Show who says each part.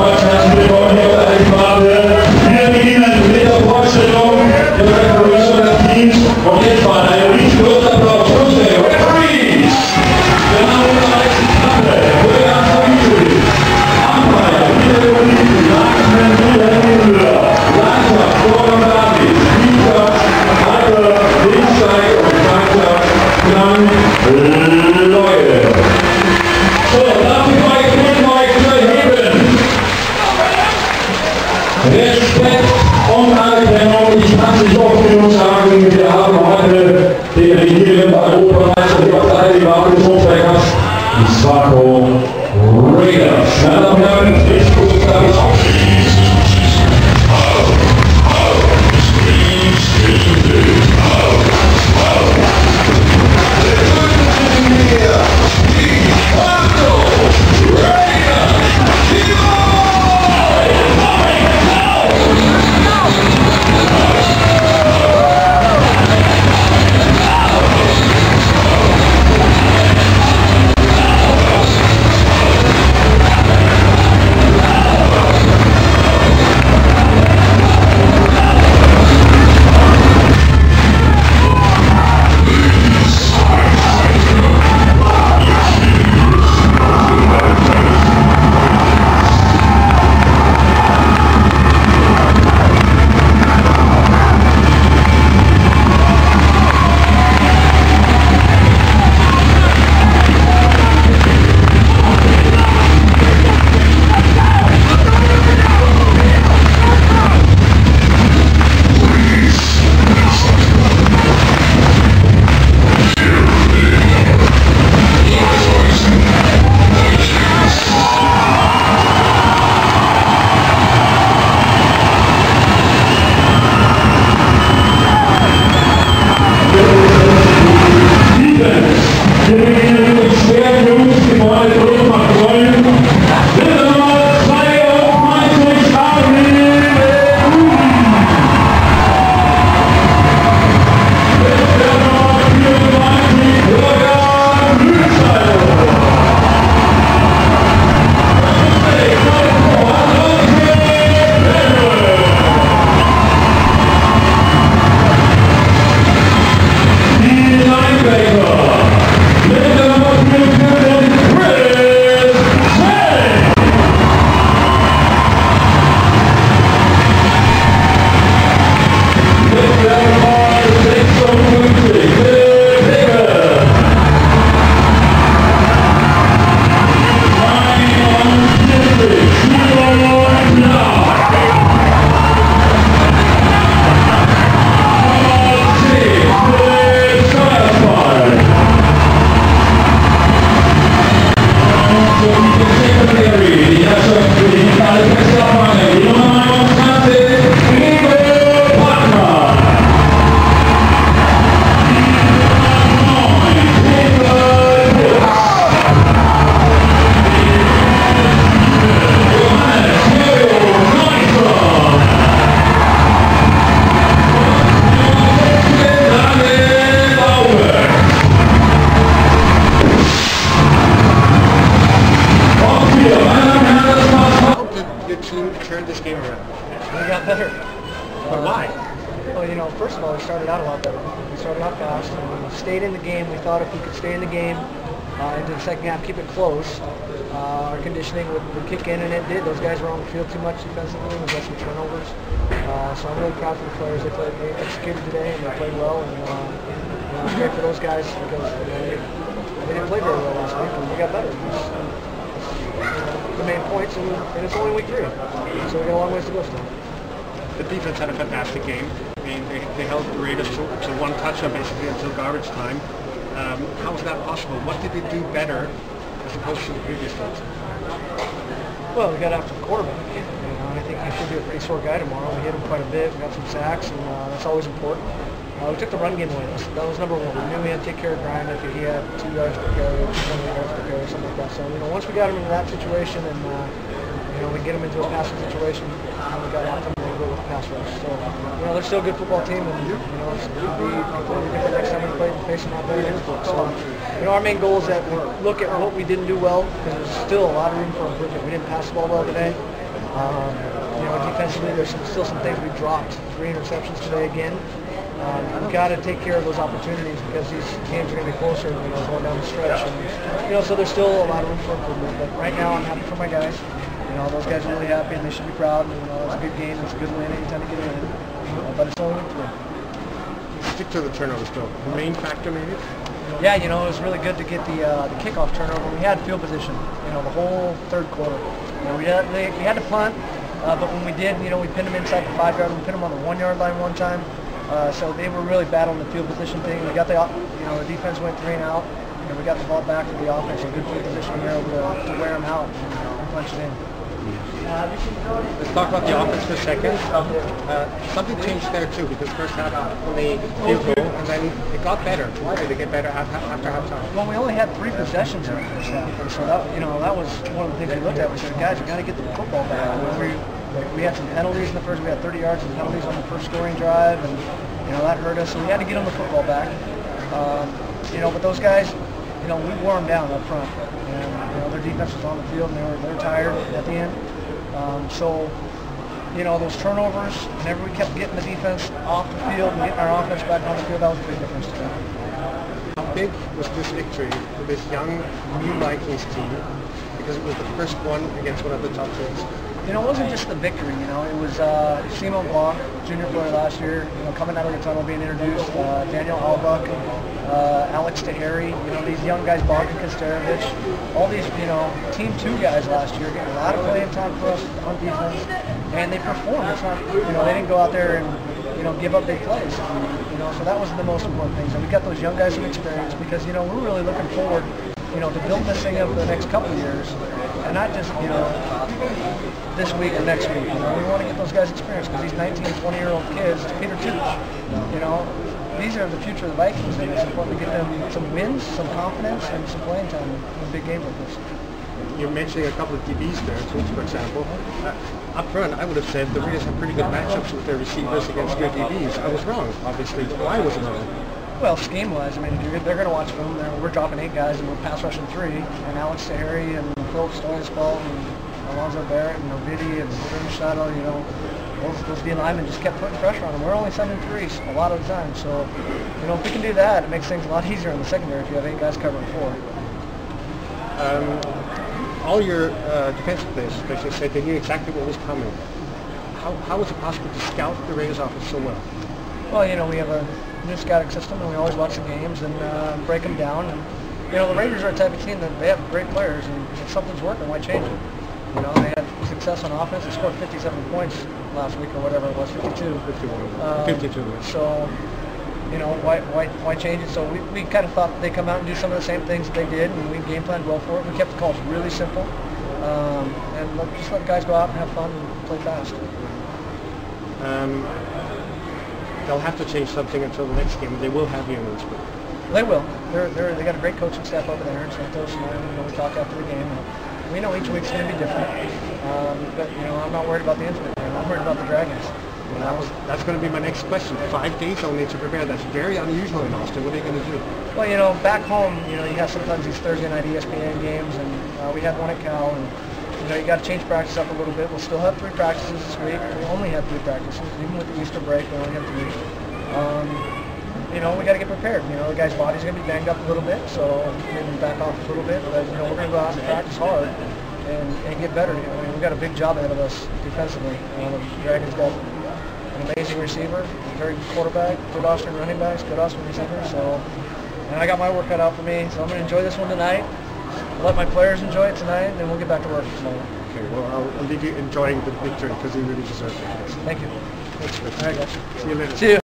Speaker 1: Herzlich willkommen hier bei der Phase. Wir beginnen mit der Vorstellung der Referees und des Teams. Und jetzt mal ein riesengroßer Applaus für unsere Referees. Der Name ist Alex Kappe, Bürger Familie, Ampere, Wiederholung, Nachmen, Müller, Leiter, Vorgang David, Spieler, Alter, Linsteig und weiter, Klang, Leute. So, darf ich euch bitten, euch zu erheben? Respekt und Anerkennung. Ich kann es nicht oft genug sagen, wir haben heute den regierenden Europameister der Partei die Swarco Raiders. Meine Damen und Herren, ich gucke damit auf.
Speaker 2: Turned this game around.
Speaker 3: We got better.
Speaker 2: But why?
Speaker 3: Well, you know, first of all, we started out a lot better. We started out fast, and we stayed in the game. We thought if we could stay in the game into the second half, keep it close, our conditioning would kick in, and it did. Those guys were on the field too much defensively. We got some turnovers. So I'm really proud of the players. They executed today, and they played well. And it's great for those guys because they didn't play very well last week, and we got better. The main points, and it's only week 3, so we got a long ways to go still.
Speaker 2: The defense had a fantastic game. I mean, they held the Raiders to one touchdown basically until garbage time. How was that possible? What did they do better as opposed to the previous games?
Speaker 3: Well, we got after the quarterback. And I think he should be a pretty sore guy tomorrow. We hit him quite a bit. We got some sacks, and that's always important. We took the run game away. That was number 1. We knew we had to take care of Brian. I think he had 2 yards per carry, 2 yards per carry, something like that. So, once we got him into that situation and, we get him into a passing situation, we got after him and go with the pass rush. So, they're still a good football team, and, it's going to be completely different next time we play and face them out there in Innsbruck. So, our main goal is that we look at what we didn't do well, because there's still a lot of room for improvement. We didn't pass the ball well today. Defensively, there's still some things we dropped. 3 interceptions today again. We've got to take care of those opportunities because these games are going to be closer, going down the stretch. And, so there's still a lot of room for improvement. But right now, I'm happy for my guys. Those guys are really happy and they should be proud. It's a good game. It's a good win anytime you get a win. But it's only week 3.
Speaker 2: Stick to the turnovers still. The main factor maybe?
Speaker 3: Yeah, it was really good to get the kickoff turnover. We had field position, the whole third quarter. We had to punt, but when we did, we pinned them inside the 5-yard. We pinned them on the 1-yard line one time. So they were really battling the field position thing. We got the defense went 3 and out, and we got the ball back to the offense. A good field position. We were able to wear them out and punch it in.
Speaker 2: Let's talk about the offense for a second. Something changed there too, because first half on the field goal, and then it got better. Why did it get better after halftime?
Speaker 3: Well, we only had 3 possessions in the first half, and so that was one of the things we looked at. We said, guys, we got to get the football back. We had some penalties in the first. We had 30 yards of penalties on the first scoring drive, and that hurt us. So we had to get them the football back. But those guys, we wore them down up front, and their defense was on the field, and they were tired at the end. Those turnovers, whenever we kept getting the defense off the field and getting our offense back on the field, that was a big difference to them.
Speaker 2: How big was this victory for this young, new Vikings team? Because it was the first one against one of the top teams.
Speaker 3: It wasn't just the victory, it was Simon Blanc, junior player last year, coming out of the tunnel being introduced, Daniel Albuck, Alex Tahiri, these young guys, Bogdan Kostarovich, all these, Team 2 guys last year, getting a lot of playing time for us on defense, and they performed. It's not, they didn't go out there and, give up big plays, so that was the most important thing. So we got those young guys some experience because, we're really looking forward, to build this thing up for the next couple of years, and not just, this week or next week. We want to get those guys experience because these 19 and 20-year-old kids, Peter Tooch, these are the future of the Vikings, and it's important to get them some wins, some confidence, and some playing time in big games like this.
Speaker 2: You're mentioning a couple of DBs there, Tooch, for example. Up front, I would have said the Raiders have pretty good matchups with their receivers against your DBs. I was wrong, obviously. Why was it wrong?
Speaker 3: Well, scheme-wise, they're going to watch film. We're dropping 8 guys and we're pass rushing 3. And Alex Tahiri and Philip Stolzfeld and Alonzo Barrett and Ovidy and Shadow, those D linemen just kept putting pressure on them. We're only sending 3s a lot of the time. So, if we can do that, it makes things a lot easier in the secondary if you have 8 guys covering 4.
Speaker 2: All your defensive players, especially, said they knew exactly what was coming. How was it possible to scout the Raiders offense so well?
Speaker 3: Well, we have a new scouting system, and we always watch the games and break them down. And the Raiders are a type of team that they have great players, and if something's working, why change it? They had success on offense. They scored 57 points last week or whatever it was, 52.
Speaker 2: 52.
Speaker 3: So, why change it? So we kind of thought they'd come out and do some of the same things that they did, and we game planned well for it. We kept the calls really simple, and just let guys go out and have fun and play fast.
Speaker 2: They'll have to change something until the next game. They will have you in this week.
Speaker 3: They will. They got a great coaching staff over there in Santos, and we talk after the game. And we know each week's going to be different, but I'm not worried about the incident. I'm worried about the Dragons.
Speaker 2: Well, that's going to be my next question. 5 days only to prepare. That's very unusual in Austin. What are you going to do?
Speaker 3: Well, back home, you have sometimes these Thursday night ESPN games, and we had one at Cal, and you got to change practice up a little bit. We'll still have 3 practices this week. We only have 3 practices, even with the Easter break. We only have 3. We got to get prepared. The guy's body's going to be banged up a little bit, so maybe back off a little bit. But we're going to go out and practice hard and get better. We've got a big job ahead of us defensively. The Dragons got an amazing receiver, a very good quarterback, good Austrian running backs, good Austrian receiver. And I got my work cut out for me, so I'm going to enjoy this one tonight. Let my players enjoy it tonight, and then we'll get back to work tomorrow.
Speaker 2: Okay, well, I'll leave you enjoying the victory because you really deserve it.
Speaker 3: Thank you.
Speaker 2: Thanks, Chris.
Speaker 3: All right, guys.
Speaker 2: See you later.
Speaker 3: See you.